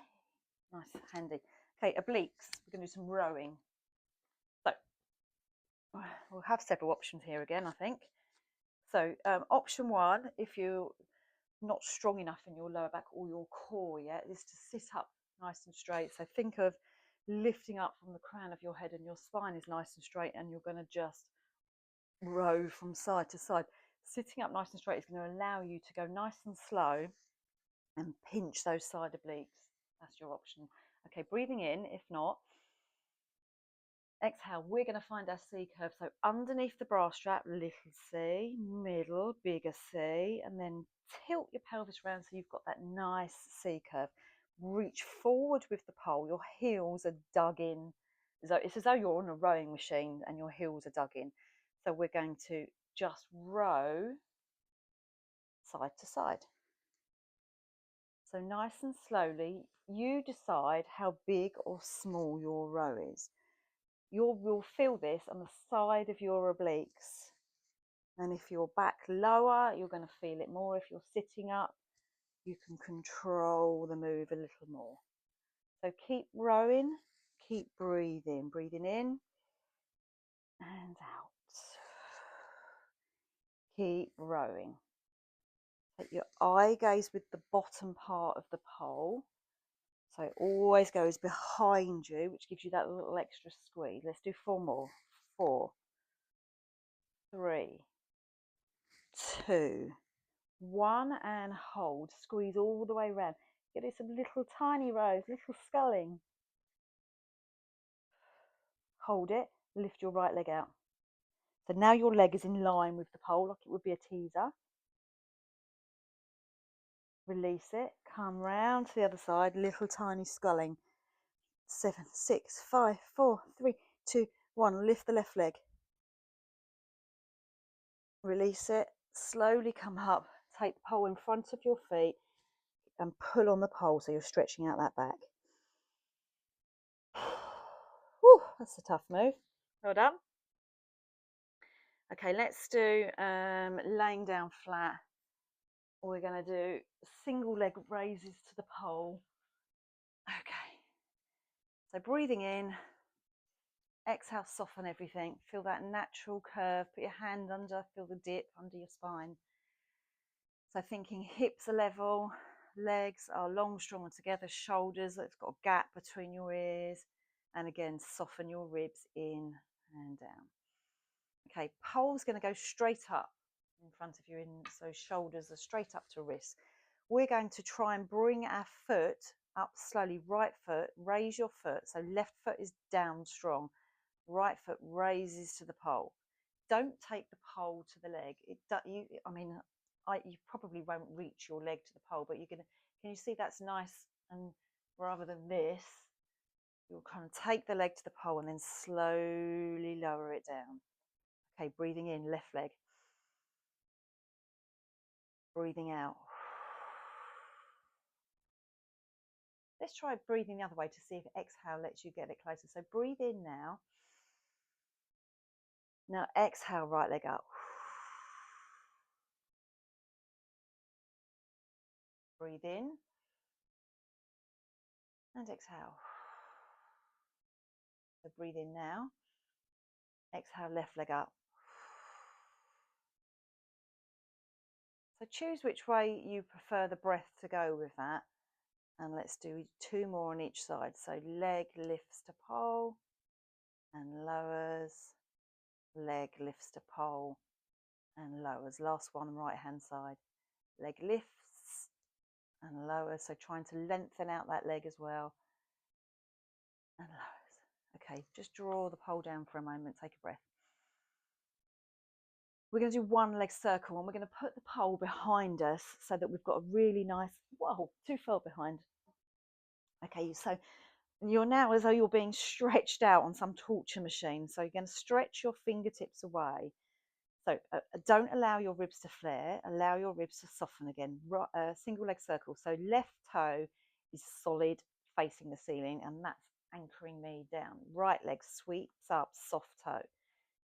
Nice, handy. Okay, obliques. We're going to do some rowing. So we'll have several options here again, I think. So option 1, if you're not strong enough in your lower back or your core yet, is to sit up nice and straight. So think of lifting up from the crown of your head, and your spine is nice and straight, and you're going to just row from side to side. Sitting up nice and straight is going to allow you to go nice and slow and pinch those side obliques. That's your option. Okay, breathing in. If not, exhale. We're going to find our C curve. So underneath the bra strap, little C, middle, bigger C, and then tilt your pelvis around so you've got that nice C curve. Reach forward with the pole. Your heels are dug in. It's as though you're on a rowing machine and your heels are dug in. So we're going to just row side to side. So nice and slowly, you decide how big or small your row is. You'll feel this on the side of your obliques. And if you're back lower, you're going to feel it more. If you're sitting up, you can control the move a little more. So keep rowing, keep breathing. Breathing in and out. Keep rowing. Take your eye gaze with the bottom part of the pole. So it always goes behind you, which gives you that little extra squeeze. Let's do 4 more. 4, 3, 2, 1, and hold. Squeeze all the way around. Get it some little tiny rows, little sculling. Hold it. Lift your right leg out. So now your leg is in line with the pole, like it would be a teaser. Release it. Come round to the other side. Little tiny sculling. 7, 6, 5, 4, 3, 2, 1. Lift the left leg. Release it. Slowly come up. Take the pole in front of your feet and pull on the pole so you're stretching out that back. Whew, that's a tough move. Well done. Okay, let's do laying down flat. We're going to do single leg raises to the pole. Okay. So breathing in, exhale, soften everything. Feel that natural curve. Put your hand under, feel the dip under your spine. So thinking hips are level, legs are long, strong and together, shoulders, it's got a gap between your ears. And again, soften your ribs in and down. Okay, pole's going to go straight up in front of you, so shoulders are straight up to wrists. We're going to try and bring our foot up slowly. Right foot, raise your foot. So left foot is down strong. Right foot raises to the pole. Don't take the pole to the leg. You probably won't reach your leg to the pole, but can you see that's nice? And rather than this, you'll kind of take the leg to the pole and then slowly lower it down. Okay, breathing in, left leg. Breathing out. Let's try breathing the other way to see if exhale lets you get it closer. So breathe in now. Now exhale, right leg up. Breathe in and exhale. So breathe in now. Exhale, left leg up. So choose which way you prefer the breath to go with that. And let's do 2 more on each side. So leg lifts to pole and lowers. Leg lifts to pole and lowers. Last one, right hand side. Leg lifts and lowers. So trying to lengthen out that leg as well. And lowers. Okay, just draw the pole down for a moment. Take a breath. We're going to do one leg circle, and we're going to put the pole behind us so that we've got a really nice, whoa, too far behind. Okay, so you're now as though you're being stretched out on some torture machine. So you're going to stretch your fingertips away. So don't allow your ribs to flare, allow your ribs to soften again. Single leg circle. So left toe is solid facing the ceiling, and that's anchoring me down. Right leg sweeps up, soft toe.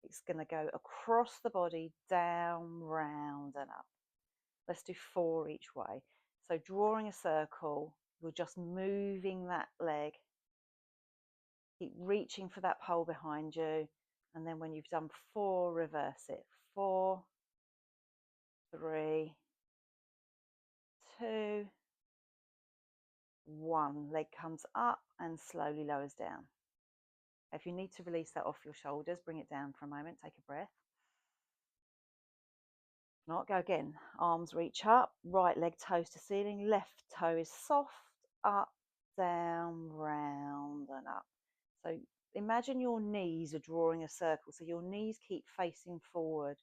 It's going to go across the body, down, round and up. Let's do 4 each way. So drawing a circle, you're just moving that leg. Keep reaching for that pole behind you. And then when you've done 4, reverse it. 4, 3, 2, 1. Leg comes up and slowly lowers down. If you need to release that off your shoulders, bring it down for a moment. Take a breath. Not go again. Arms reach up, right leg toes to ceiling, left toe is soft, up, down, round and up. So imagine your knees are drawing a circle. So your knees keep facing forward.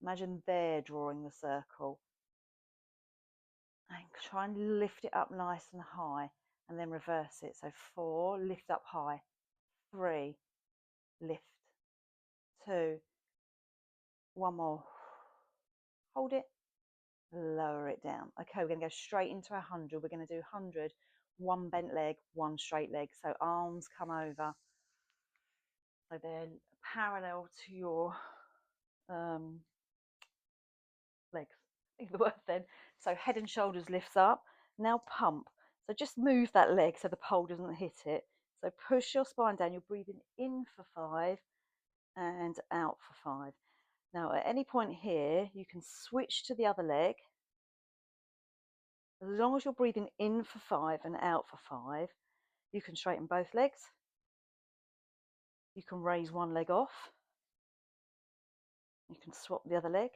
Imagine they're drawing the circle. And try and lift it up nice and high, and then reverse it. So 4, lift up high. 3, lift. 2, one more. Hold it. Lower it down. Okay, we're going to go straight into 100. We're going to do 100, 1 bent leg, 1 straight leg. So arms come over. So they're parallel to your legs. Think of the word then. So head and shoulders lifts up. Now pump. So just move that leg so the pole doesn't hit it. So push your spine down. You're breathing in for 5 and out for 5. Now at any point here, you can switch to the other leg. As long as you're breathing in for 5 and out for 5, you can straighten both legs. You can raise one leg off. You can swap the other leg.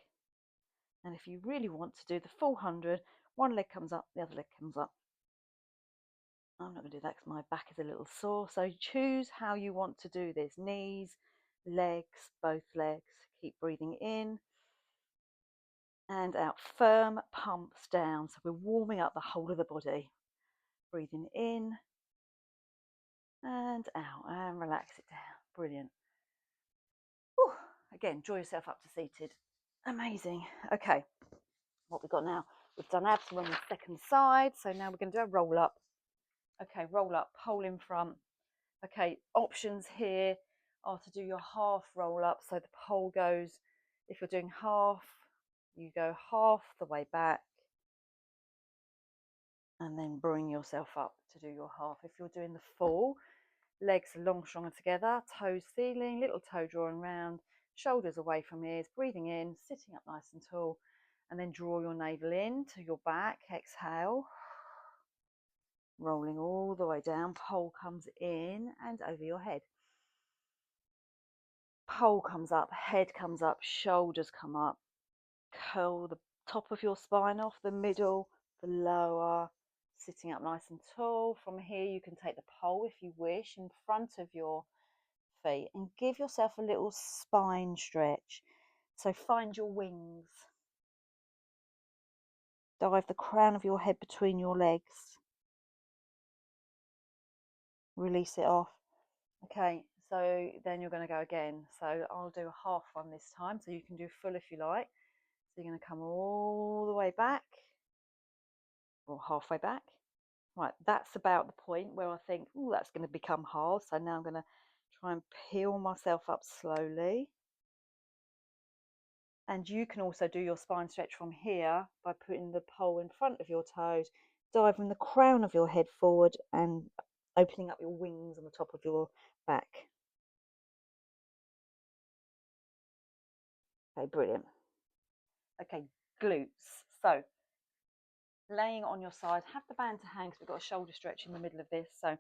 And if you really want to do the full 100, one leg comes up, the other leg comes up. I'm not going to do that because my back is a little sore. So choose how you want to do this. Knees, legs, both legs. Keep breathing in and out. Firm pumps down. So we're warming up the whole of the body. Breathing in and out and relax it down. Brilliant. Whew. Again, draw yourself up to seated. Amazing. Okay, what we've got now, we've done abs, we're on the second side. So now we're going to do a roll up. Okay, roll up, pole in front. Okay, options here are to do your half roll up. So the pole goes, if you're doing half, you go half the way back and then bring yourself up to do your half. If you're doing the full, legs are long, strong and together, toes ceiling, little toe drawing round, shoulders away from ears, breathing in, sitting up nice and tall, and then draw your navel in to your back, exhale, rolling all the way down, pole comes in and over your head. Pole comes up, head comes up, shoulders come up, curl the top of your spine off, the middle, the lower, sitting up nice and tall. From here you can take the pole if you wish in front of your feet and give yourself a little spine stretch. So find your wings. Dive the crown of your head between your legs. Release it off. Okay, so then you're going to go again. So I'll do a half one this time, so you can do full if you like. So you're going to come all the way back or halfway back. Right, that's about the point where I think, oh, that's going to become hard. So now I'm going to try and peel myself up slowly. And you can also do your spine stretch from here by putting the pole in front of your toes, diving the crown of your head forward and opening up your wings on the top of your back. Okay, brilliant. Okay, glutes. So laying on your side, have the band to hang because we've got a shoulder stretch in the middle of this. So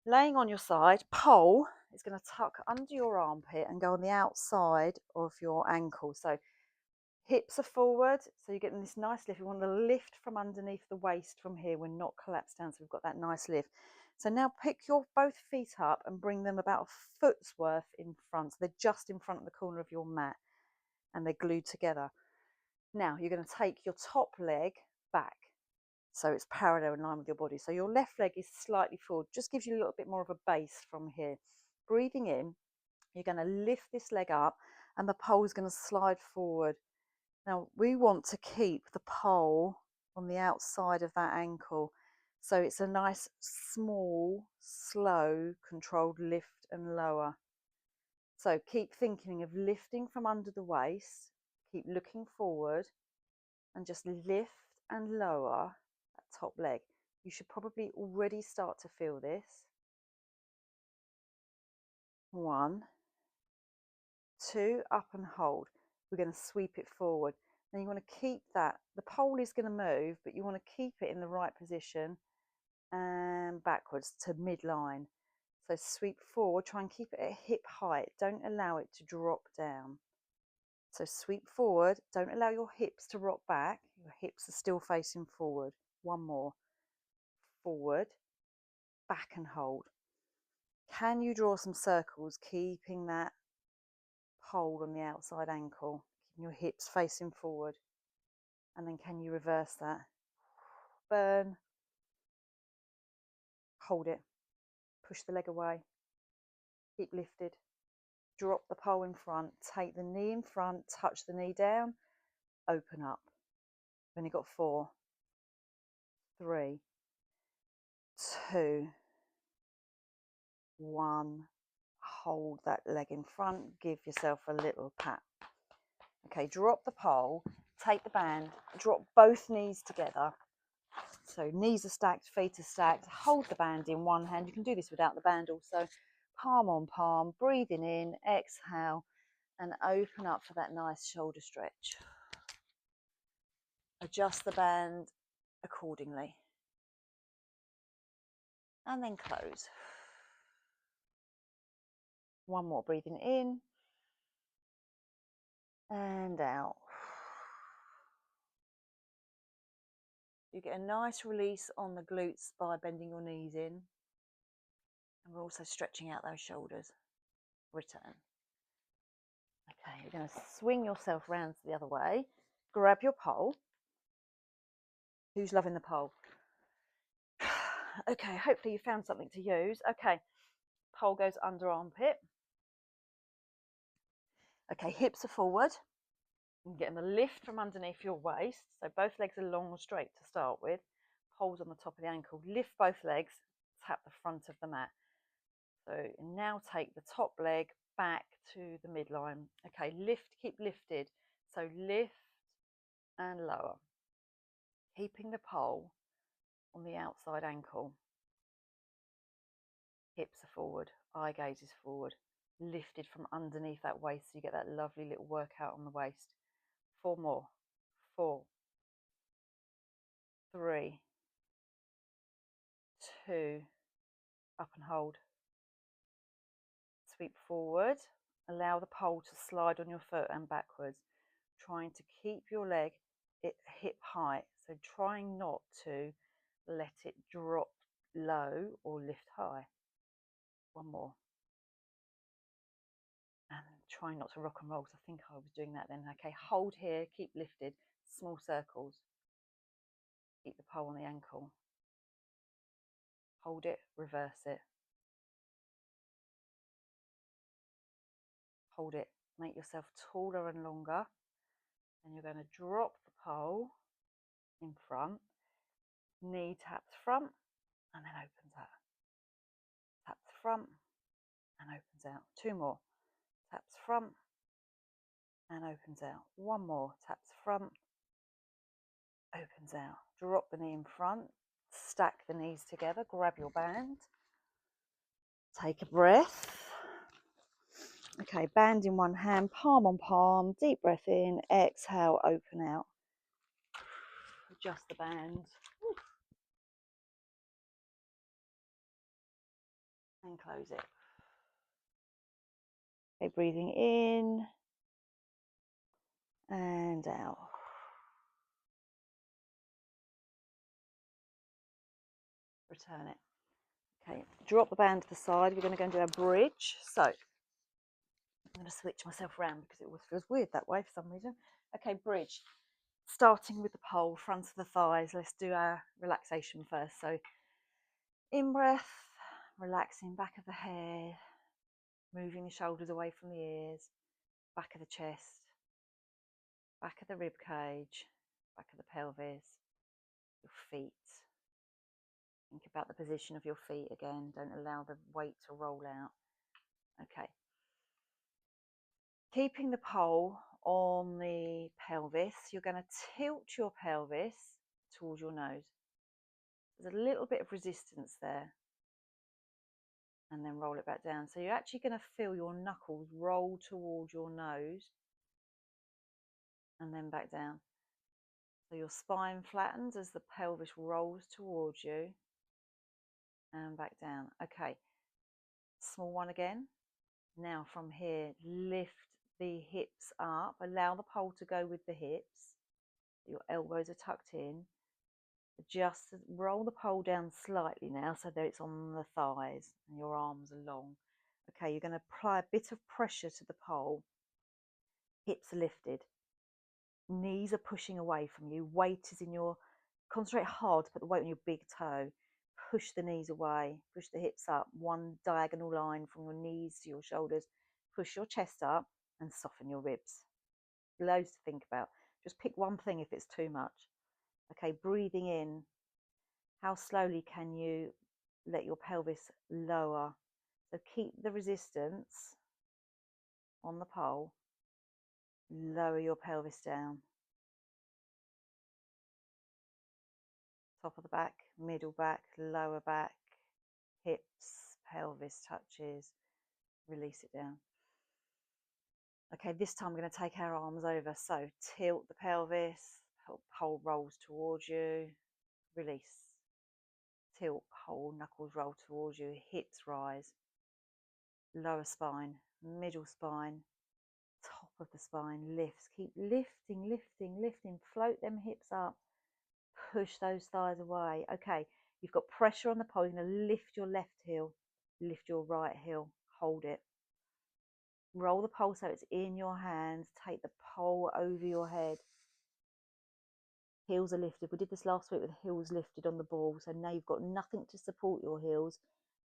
laying on your side, pole is going to tuck under your armpit and go on the outside of your ankle. So hips are forward, so you're getting this nice lift. We want to lift from underneath the waist from here. We're not collapsed down, so we've got that nice lift. So now pick your both feet up and bring them about a foot's worth in front. So they're just in front of the corner of your mat. and they're glued together. Now you're going to take your top leg back, so it's parallel in line with your body. So your left leg is slightly forward, just gives you a little bit more of a base from here. Breathing in, you're going to lift this leg up and the pole is going to slide forward. Now we want to keep the pole on the outside of that ankle. So it's a nice, small, slow, controlled lift and lower. So keep thinking of lifting from under the waist, keep looking forward and just lift and lower that top leg. You should probably already start to feel this. 1, 2, up and hold. We're going to sweep it forward. Now you want to keep that, the pole is going to move, but you want to keep it in the right position and backwards to midline. So sweep forward, try and keep it at hip height. Don't allow it to drop down. So sweep forward, don't allow your hips to rock back. Your hips are still facing forward. 1 more. Forward, back and hold. Can you draw some circles, keeping that hold on the outside ankle, keeping your hips facing forward? And then can you reverse that? Burn. Hold it. Push the leg away. Keep lifted. Drop the pole in front. Take the knee in front. Touch the knee down. Open up. Then you've got 4, 3, 2, 1. Hold that leg in front. Give yourself a little pat. Okay, drop the pole. Take the band. Drop both knees together. So knees are stacked, feet are stacked. Hold the band in one hand. You can do this without the band also. Palm on palm, breathing in, exhale, and open up for that nice shoulder stretch. Adjust the band accordingly. And then close. 1 more, breathing in and out. You get a nice release on the glutes by bending your knees in. And we're also stretching out those shoulders. Return. Okay, you're going to swing yourself round the other way. Grab your pole. Who's loving the pole? Okay, hopefully you found something to use. Okay, pole goes under armpit. Okay, hips are forward. You're getting the lift from underneath your waist. So both legs are long and straight to start with. Pole's on the top of the ankle. Lift both legs. Tap the front of the mat. So now take the top leg back to the midline. Okay, lift, keep lifted. So lift and lower. Keeping the pole on the outside ankle. Hips are forward, eye gaze is forward, lifted from underneath that waist so you get that lovely little workout on the waist. 4 more. 4, 3, 2, up and hold. Sweep forward, allow the pole to slide on your foot and backwards, trying to keep your leg at hip height, so trying not to let it drop low or lift high. 1 more. And try not to rock and roll, because I think I was doing that then. Okay, hold here, keep lifted, small circles. Keep the pole on the ankle. Hold it, reverse it. Hold it, make yourself taller and longer. And you're going to drop the pole in front. Knee taps front and then opens out. Taps front and opens out. 2 more. Taps front and opens out. 1 more. Taps front, opens out. Drop the knee in front. Stack the knees together. Grab your band. Take a breath. Okay, band in one hand, palm on palm. Deep breath in. Exhale, open out. Adjust the band. And close it. Okay, breathing in and out. Return it. Okay, drop the band to the side. We're going to go and do our bridge. So I'm going to switch myself around because it always feels weird that way for some reason. Okay, bridge. Starting with the pole, front of the thighs. Let's do our relaxation first. So in breath, relaxing back of the head, moving the shoulders away from the ears, back of the chest, back of the rib cage, back of the pelvis, your feet. Think about the position of your feet again. Don't allow the weight to roll out. Okay. Keeping the pole on the pelvis, you're going to tilt your pelvis towards your nose. There's a little bit of resistance there. And then roll it back down. So you're actually going to feel your knuckles roll towards your nose and then back down. So your spine flattens as the pelvis rolls towards you and back down. Okay, small one again. Now from here, lift the hips up. Allow the pole to go with the hips. Your elbows are tucked in. Just roll the pole down slightly now so that it's on the thighs and your arms are long. Okay, you're going to apply a bit of pressure to the pole. Hips are lifted. Knees are pushing away from you. Weight is in your, concentrate hard to put the weight on your big toe. Push the knees away. Push the hips up. One diagonal line from your knees to your shoulders. Push your chest up and soften your ribs. Loads to think about. Just pick one thing if it's too much. Okay, breathing in. How slowly can you let your pelvis lower? So keep the resistance on the pole. Lower your pelvis down. Top of the back, middle back, lower back, hips, pelvis touches. Release it down. Okay, this time we're going to take our arms over. So tilt the pelvis, pole rolls towards you. Release. Tilt, pole, knuckles roll towards you, hips rise, lower spine, middle spine, top of the spine lifts. Keep lifting, lifting, lifting. Float them hips up. Push those thighs away. Okay, you've got pressure on the pole. You're going to lift your left heel, lift your right heel, hold it. Roll the pole so it's in your hands. Take the pole over your head. Heels are lifted. We did this last week with heels lifted on the ball. So now you've got nothing to support your heels.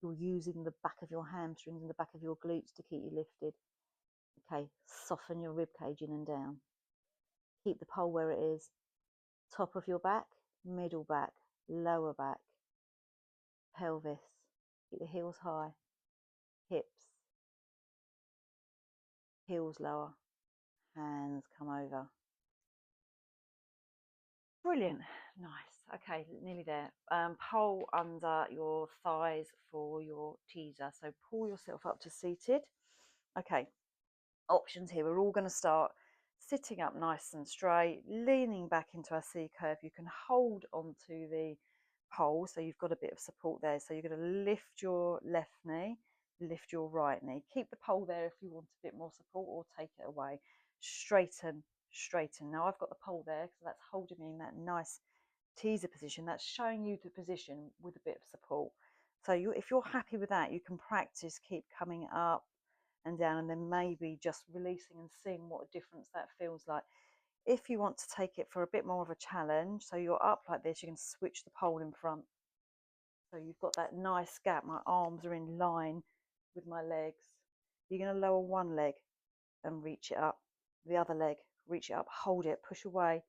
You're using the back of your hamstrings and the back of your glutes to keep you lifted. Okay, soften your rib cage in and down. Keep the pole where it is. Top of your back, middle back, lower back, pelvis. Keep the heels high, hips, heels lower, hands come over. Brilliant, nice. Okay, nearly there. Pole under your thighs for your teaser. So pull yourself up to seated. Okay, options here. We're all going to start sitting up nice and straight, leaning back into our C curve. You can hold onto the pole, so you've got a bit of support there. So you're going to lift your left knee, lift your right knee. Keep the pole there if you want a bit more support, or take it away. Straighten, straighten. Now I've got the pole there, so that's holding me in that nice teaser position. That's showing you the position with a bit of support. So if you're happy with that, you can practice, keep coming up and down, and then maybe just releasing and seeing what a difference that feels like. If you want to take it for a bit more of a challenge, so you're up like this, you can switch the pole in front. So you've got that nice gap. My arms are in line with my legs. You're going to lower one leg and reach it up. The other leg, reach it up, hold it, push away.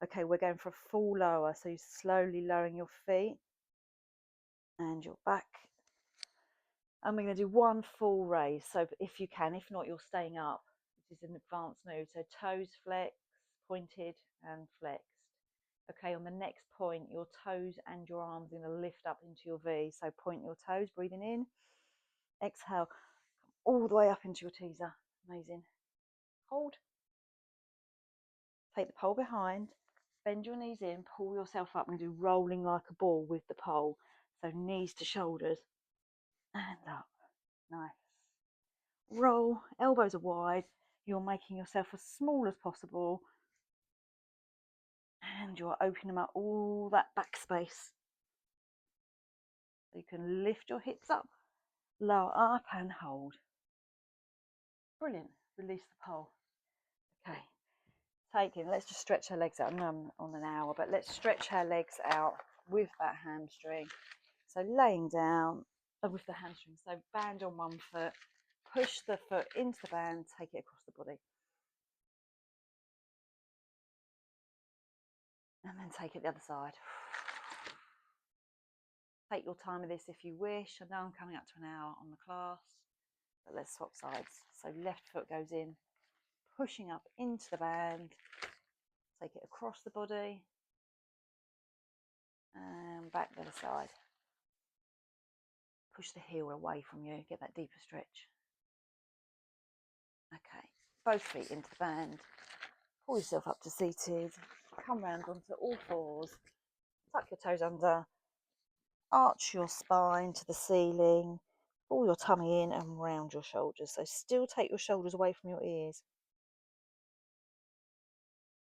Okay, we're going for a full lower. So you're slowly lowering your feet and your back. And we're going to do one full raise. So if you can, if not, you're staying up. This is an advanced move. So toes flexed, pointed and flexed. Okay, on the next point, your toes and your arms are going to lift up into your V. So point your toes, breathing in. Exhale, all the way up into your teaser. Amazing. Hold. Take the pole behind. Bend your knees in, pull yourself up and do rolling like a ball with the pole. So knees to shoulders and up. Nice. Roll, elbows are wide. You're making yourself as small as possible. And you're opening up all that back space. So you can lift your hips up, lower up and hold. Brilliant. Release the pole. Okay. Let's just stretch her legs out. I know I'm on an hour, but let's stretch her legs out with that hamstring. So laying down with the hamstring. So band on one foot, push the foot into the band, take it across the body. And then take it the other side. Take your time with this if you wish. I know I'm coming up to an hour on the class, but let's swap sides. So left foot goes in, pushing up into the band, take it across the body, and back the other side. Push the heel away from you, get that deeper stretch. Okay, both feet into the band. Pull yourself up to seated. Come round onto all fours. Tuck your toes under. Arch your spine to the ceiling. Pull your tummy in and round your shoulders. So still take your shoulders away from your ears.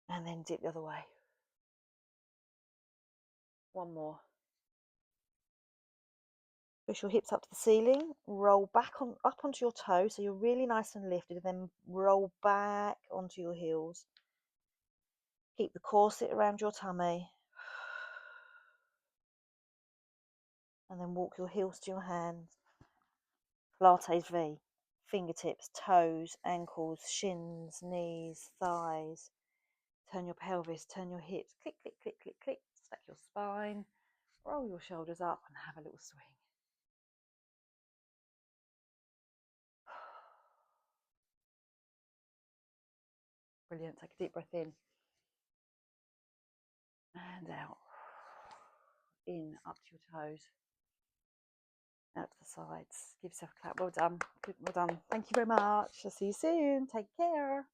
And then dip the other way. One more. Push your hips up to the ceiling. Roll back up onto your toes, so you're really nice and lifted. And then roll back onto your heels. Keep the corset around your tummy. And then walk your heels to your hands. Pilates V. Fingertips, toes, ankles, shins, knees, thighs. Turn your pelvis, turn your hips. Click, click, click, click, click. Stack your spine. Roll your shoulders up and have a little swing. Brilliant. Take a deep breath in. And out. In, up to your toes. Out to the sides. Give yourself a clap. Well done. Well done. Thank you very much. I'll see you soon. Take care.